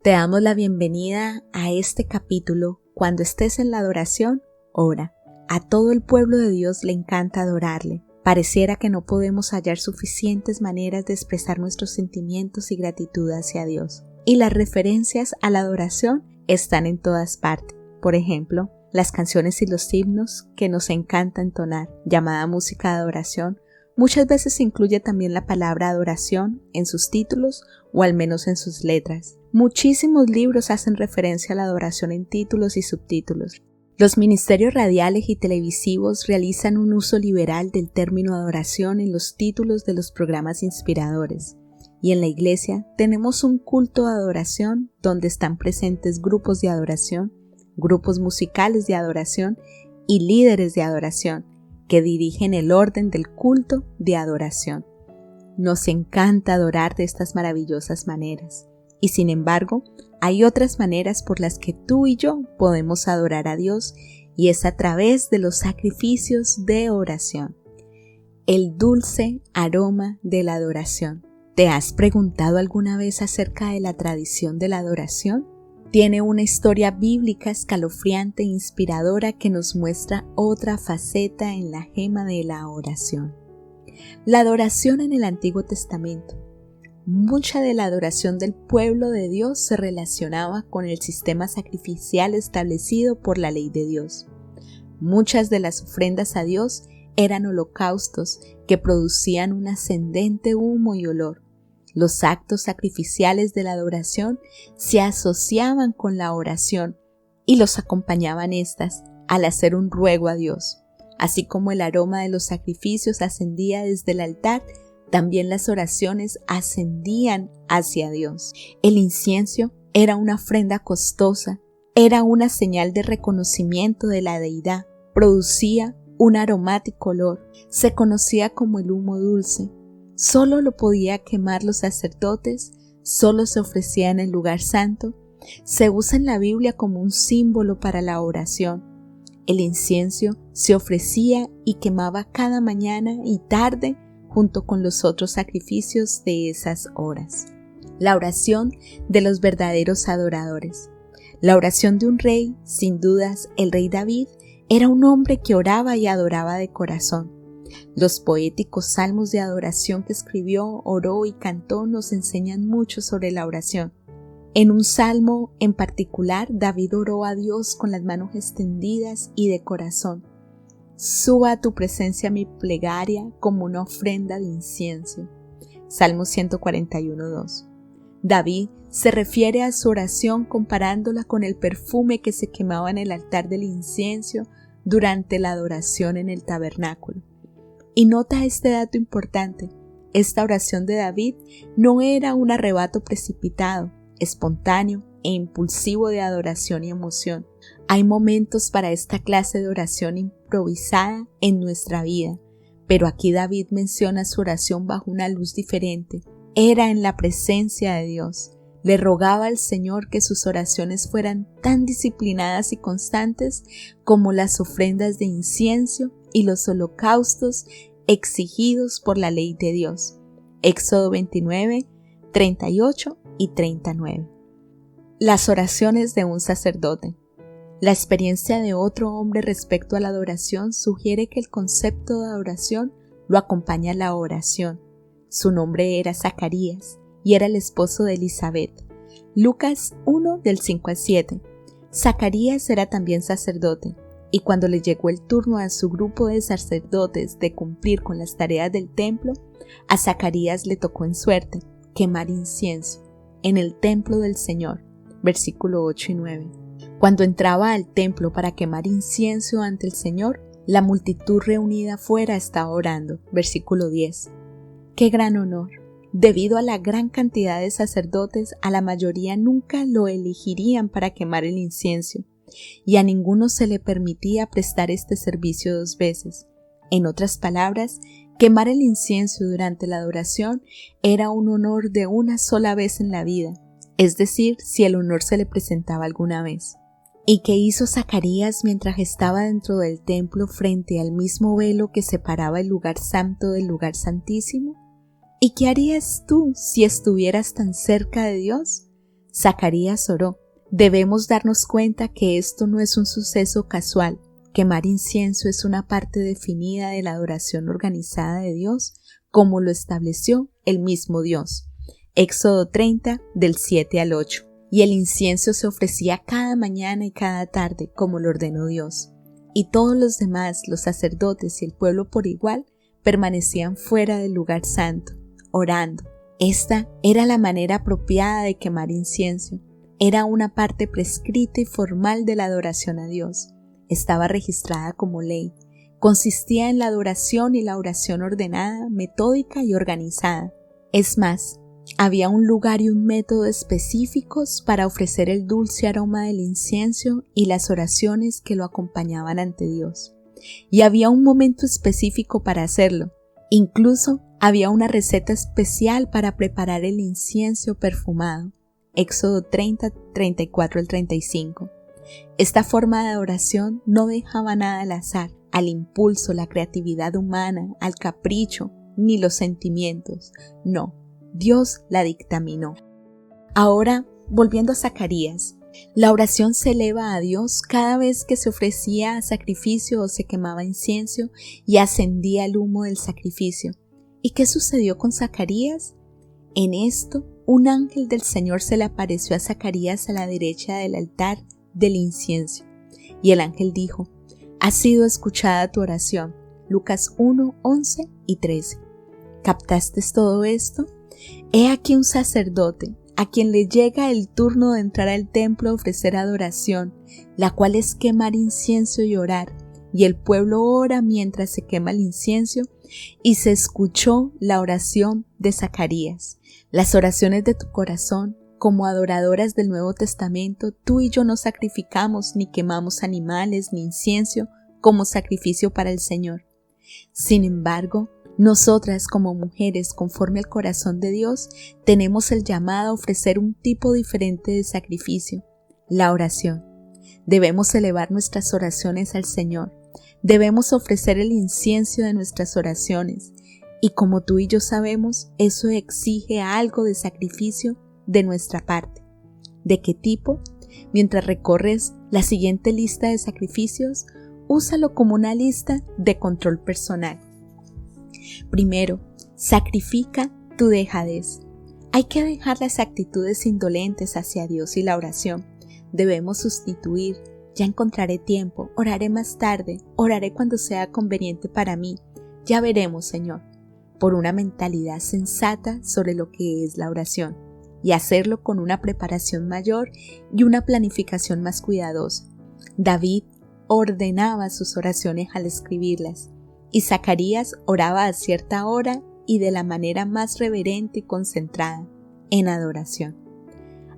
Te damos la bienvenida a este capítulo. Cuando estés en la adoración, ora. A todo el pueblo de Dios le encanta adorarle. Pareciera que no podemos hallar suficientes maneras de expresar nuestros sentimientos y gratitud hacia Dios. Y las referencias a la adoración están en todas partes. Por ejemplo, las canciones y los himnos que nos encanta entonar, llamada música de adoración, muchas veces incluye también la palabra adoración en sus títulos o al menos en sus letras. Muchísimos libros hacen referencia a la adoración en títulos y subtítulos. Los ministerios radiales y televisivos realizan un uso liberal del término adoración en los títulos de los programas inspiradores. Y en la iglesia tenemos un culto de adoración donde están presentes grupos de adoración, grupos musicales de adoración y líderes de adoración que dirigen el orden del culto de adoración. Nos encanta adorar de estas maravillosas maneras. Y sin embargo, hay otras maneras por las que tú y yo podemos adorar a Dios, y es a través de los sacrificios de oración. El dulce aroma de la adoración. ¿Te has preguntado alguna vez acerca de la tradición de la adoración? Tiene una historia bíblica escalofriante e inspiradora que nos muestra otra faceta en la gema de la oración. La adoración en el Antiguo Testamento. Mucha de la adoración del pueblo de Dios se relacionaba con el sistema sacrificial establecido por la ley de Dios. Muchas de las ofrendas a Dios eran holocaustos que producían un ascendente humo y olor. Los actos sacrificiales de la adoración se asociaban con la oración y los acompañaban estas al hacer un ruego a Dios. Así como el aroma de los sacrificios ascendía desde el altar, también las oraciones ascendían hacia Dios. El incienso era una ofrenda costosa, era una señal de reconocimiento de la deidad, producía un aromático olor, se conocía como el humo dulce. Solo lo podía quemar los sacerdotes, solo se ofrecía en el lugar santo. Se usa en la Biblia como un símbolo para la oración. El incienso se ofrecía y quemaba cada mañana y tarde junto con los otros sacrificios de esas horas. La oración de los verdaderos adoradores. La oración de un rey, sin dudas, el rey David, era un hombre que oraba y adoraba de corazón. Los poéticos salmos de adoración que escribió, oró y cantó nos enseñan mucho sobre la oración. En un salmo en particular, David oró a Dios con las manos extendidas y de corazón. Suba a tu presencia mi plegaria como una ofrenda de incienso. Salmo 141:2. David se refiere a su oración comparándola con el perfume que se quemaba en el altar del incienso durante la adoración en el tabernáculo. Y nota este dato importante: esta oración de David no era un arrebato precipitado, espontáneo e impulsivo de adoración y emoción. Hay momentos para esta clase de oración improvisada en nuestra vida, pero aquí David menciona su oración bajo una luz diferente. Era en la presencia de Dios. Le rogaba al Señor que sus oraciones fueran tan disciplinadas y constantes como las ofrendas de incienso y los holocaustos exigidos por la ley de Dios. Éxodo 29, 38 y 39. Las oraciones de un sacerdote. La experiencia de otro hombre respecto a la adoración sugiere que el concepto de adoración lo acompaña la oración. Su nombre era Zacarías y era el esposo de Elizabeth. Lucas 1 del 5 al 7. Zacarías era también sacerdote, y cuando le llegó el turno a su grupo de sacerdotes de cumplir con las tareas del templo, a Zacarías le tocó en suerte quemar incienso en el templo del Señor. Versículo 8 y 9. Cuando entraba al templo para quemar incienso ante el Señor, la multitud reunida afuera estaba orando. Versículo 10. ¡Qué gran honor! Debido a la gran cantidad de sacerdotes, a la mayoría nunca lo elegirían para quemar el incienso, y a ninguno se le permitía prestar este servicio 2 veces. En otras palabras, quemar el incienso durante la adoración era un honor de una sola vez en la vida, es decir, si el honor se le presentaba alguna vez. ¿Y qué hizo Zacarías mientras estaba dentro del templo frente al mismo velo que separaba el lugar santo del lugar santísimo? ¿Y qué harías tú si estuvieras tan cerca de Dios? Zacarías oró. Debemos darnos cuenta que esto no es un suceso casual. Quemar incienso es una parte definida de la adoración organizada de Dios, como lo estableció el mismo Dios. Éxodo 30, del 7 al 8. Y el incienso se ofrecía cada mañana y cada tarde, como lo ordenó Dios. Y todos los demás, los sacerdotes y el pueblo por igual, permanecían fuera del lugar santo, orando. Esta era la manera apropiada de quemar incienso. Era una parte prescrita y formal de la adoración a Dios. Estaba registrada como ley. Consistía en la adoración y la oración ordenada, metódica y organizada. Es más, había un lugar y un método específicos para ofrecer el dulce aroma del incienso y las oraciones que lo acompañaban ante Dios. Y había un momento específico para hacerlo. Incluso había una receta especial para preparar el incienso perfumado. Éxodo 30, 34 al 35. Esta forma de adoración no dejaba nada al azar, al impulso, la creatividad humana, al capricho, ni los sentimientos. No, Dios la dictaminó. Ahora, volviendo a Zacarías, la oración se eleva a Dios cada vez que se ofrecía sacrificio o se quemaba incienso y ascendía el humo del sacrificio. ¿Y qué sucedió con Zacarías? En esto, un ángel del Señor se le apareció a Zacarías a la derecha del altar del incienso. Y el ángel dijo: ha sido escuchada tu oración. Lucas 1, 11 y 13. ¿Captaste todo esto? He aquí un sacerdote, a quien le llega el turno de entrar al templo a ofrecer adoración, la cual es quemar incienso y orar. Y el pueblo ora mientras se quema el incienso, y se escuchó la oración de Zacarías. Las oraciones de tu corazón, como adoradoras del Nuevo Testamento, tú y yo no sacrificamos ni quemamos animales ni incienso como sacrificio para el Señor. Sin embargo, nosotras como mujeres conforme al corazón de Dios tenemos el llamado a ofrecer un tipo diferente de sacrificio, la oración. Debemos elevar nuestras oraciones al Señor. Debemos ofrecer el incienso de nuestras oraciones. Y como tú y yo sabemos, eso exige algo de sacrificio de nuestra parte. ¿De qué tipo? Mientras recorres la siguiente lista de sacrificios, úsalo como una lista de control personal. Primero, sacrifica tu dejadez. Hay que dejar las actitudes indolentes hacia Dios y la oración. Debemos sustituir: ya encontraré tiempo, oraré más tarde, oraré cuando sea conveniente para mí, ya veremos, Señor, por una mentalidad sensata sobre lo que es la oración, y hacerlo con una preparación mayor y una planificación más cuidadosa. David ordenaba sus oraciones al escribirlas, y Zacarías oraba a cierta hora y de la manera más reverente y concentrada, en adoración.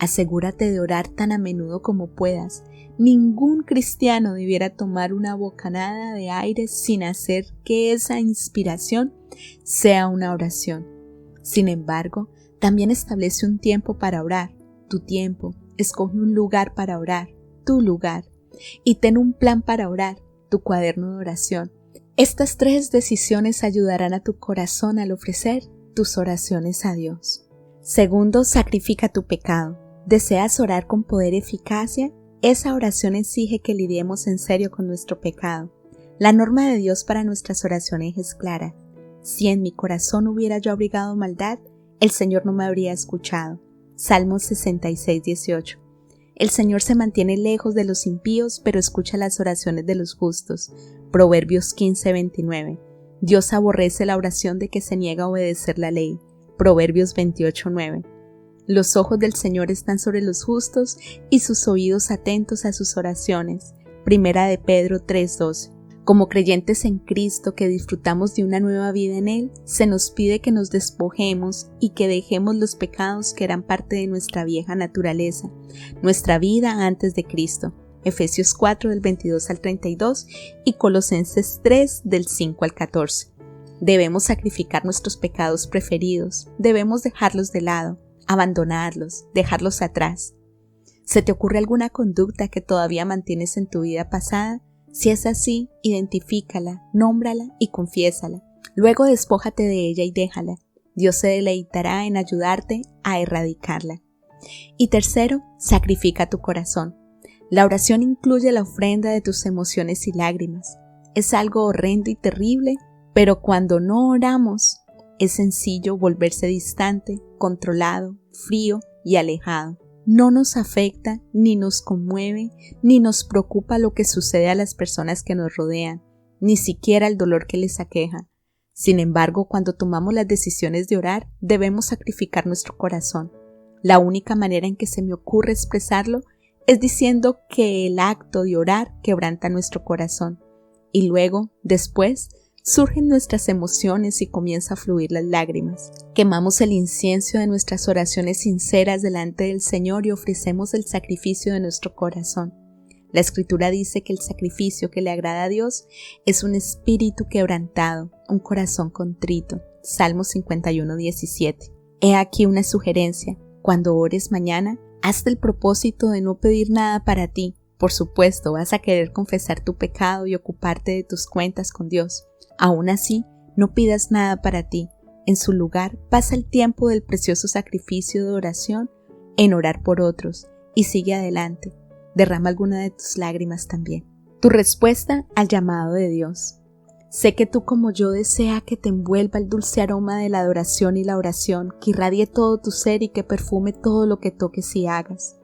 Asegúrate de orar tan a menudo como puedas. Ningún cristiano debiera tomar una bocanada de aire sin hacer que esa inspiración sea una oración. Sin embargo, también establece un tiempo para orar, tu tiempo. Escoge un lugar para orar, tu lugar. Y ten un plan para orar, tu cuaderno de oración. Estas 3 decisiones ayudarán a tu corazón al ofrecer tus oraciones a Dios. Segundo, sacrifica tu pecado. ¿Deseas orar con poder y eficacia? Esa oración exige que lidiemos en serio con nuestro pecado. La norma de Dios para nuestras oraciones es clara. Si en mi corazón hubiera yo abrigado maldad, el Señor no me habría escuchado. Salmos 66, 18. El Señor se mantiene lejos de los impíos, pero escucha las oraciones de los justos. Proverbios 15, 29. Dios aborrece la oración de que se niega a obedecer la ley. Proverbios 28, 9. Los ojos del Señor están sobre los justos y sus oídos atentos a sus oraciones. Primera de Pedro 3:12. Como creyentes en Cristo que disfrutamos de una nueva vida en Él, se nos pide que nos despojemos y que dejemos los pecados que eran parte de nuestra vieja naturaleza, nuestra vida antes de Cristo. Efesios 4 del 22 al 32 y Colosenses 3 del 5 al 14. Debemos sacrificar nuestros pecados preferidos, debemos dejarlos de lado, abandonarlos, dejarlos atrás. ¿Se te ocurre alguna conducta que todavía mantienes en tu vida pasada? Si es así, identifícala, nómbrala y confiésala. Luego despójate de ella y déjala. Dios se deleitará en ayudarte a erradicarla. Y tercero, sacrifica tu corazón. La oración incluye la ofrenda de tus emociones y lágrimas. Es algo horrendo y terrible, pero cuando no oramos, es sencillo volverse distante, controlado, frío y alejado. No nos afecta, ni nos conmueve, ni nos preocupa lo que sucede a las personas que nos rodean, ni siquiera el dolor que les aqueja. Sin embargo, cuando tomamos las decisiones de orar, debemos sacrificar nuestro corazón. La única manera en que se me ocurre expresarlo es diciendo que el acto de orar quebranta nuestro corazón. Y luego, después, surgen nuestras emociones y comienza a fluir las lágrimas. Quemamos el incienso de nuestras oraciones sinceras delante del Señor y ofrecemos el sacrificio de nuestro corazón. La Escritura dice que el sacrificio que le agrada a Dios es un espíritu quebrantado, un corazón contrito. Salmo 51:17. He aquí una sugerencia. Cuando ores mañana, hazte el propósito de no pedir nada para ti. Por supuesto, vas a querer confesar tu pecado y ocuparte de tus cuentas con Dios. Aún así, no pidas nada para ti. En su lugar, pasa el tiempo del precioso sacrificio de oración en orar por otros y sigue adelante. Derrama alguna de tus lágrimas también. Tu respuesta al llamado de Dios. Sé que tú como yo desea que te envuelva el dulce aroma de la adoración y la oración, que irradie todo tu ser y que perfume todo lo que toques y hagas.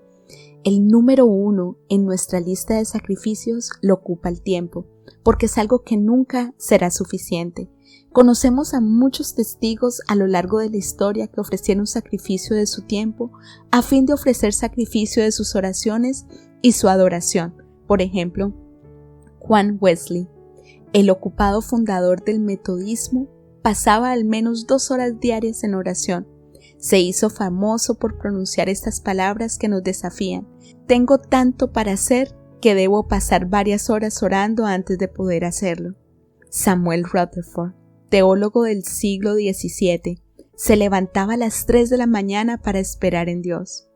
El número 1 en nuestra lista de sacrificios lo ocupa el tiempo, porque es algo que nunca será suficiente. Conocemos a muchos testigos a lo largo de la historia que ofrecieron sacrificio de su tiempo a fin de ofrecer sacrificio de sus oraciones y su adoración. Por ejemplo, Juan Wesley, el ocupado fundador del metodismo, pasaba al menos 2 horas diarias en oración. Se hizo famoso por pronunciar estas palabras que nos desafían: tengo tanto para hacer que debo pasar varias horas orando antes de poder hacerlo. Samuel Rutherford, teólogo del siglo XVII, se levantaba a las 3 de la mañana para esperar en Dios.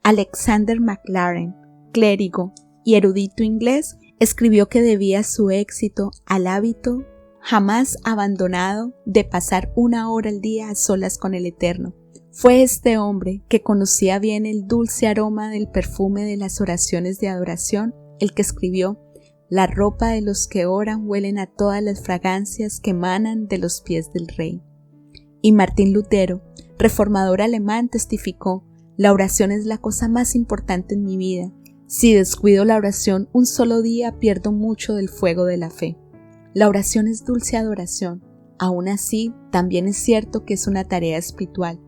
Alexander Maclaren, clérigo y erudito inglés, escribió que debía su éxito al hábito jamás abandonado de pasar 1 hora al día a solas con el Eterno. Fue este hombre, que conocía bien el dulce aroma del perfume de las oraciones de adoración, el que escribió: la ropa de los que oran huelen a todas las fragancias que emanan de los pies del Rey. Y Martín Lutero, reformador alemán, testificó: la oración es la cosa más importante en mi vida. Si descuido la oración un solo día, pierdo mucho del fuego de la fe. La oración es dulce adoración. Aún así, también es cierto que es una tarea espiritual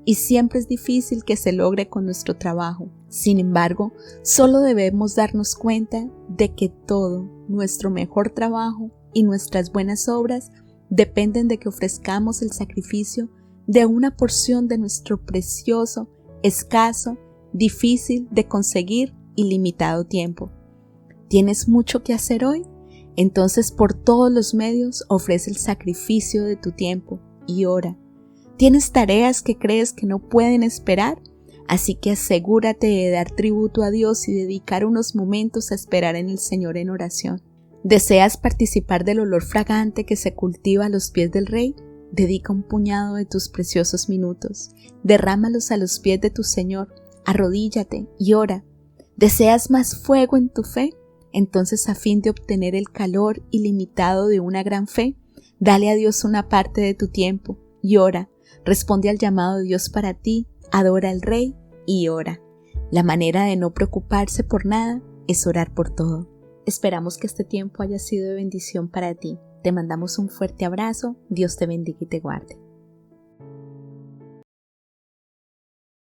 y siempre es difícil que se logre con nuestro trabajo. Sin embargo, solo debemos darnos cuenta de que todo nuestro mejor trabajo y nuestras buenas obras dependen de que ofrezcamos el sacrificio de una porción de nuestro precioso, escaso, difícil de conseguir y limitado tiempo. ¿Tienes mucho que hacer hoy? Entonces, por todos los medios, ofrece el sacrificio de tu tiempo y ora. ¿Tienes tareas que crees que no pueden esperar? Así que asegúrate de dar tributo a Dios y dedicar unos momentos a esperar en el Señor en oración. ¿Deseas participar del olor fragante que se cultiva a los pies del Rey? Dedica un puñado de tus preciosos minutos. Derrámalos a los pies de tu Señor. Arrodíllate y ora. ¿Deseas más fuego en tu fe? Entonces, a fin de obtener el calor ilimitado de una gran fe, dale a Dios una parte de tu tiempo y ora. Responde al llamado de Dios para ti, adora al Rey y ora. La manera de no preocuparse por nada es orar por todo. Esperamos que este tiempo haya sido de bendición para ti. Te mandamos un fuerte abrazo. Dios te bendiga y te guarde.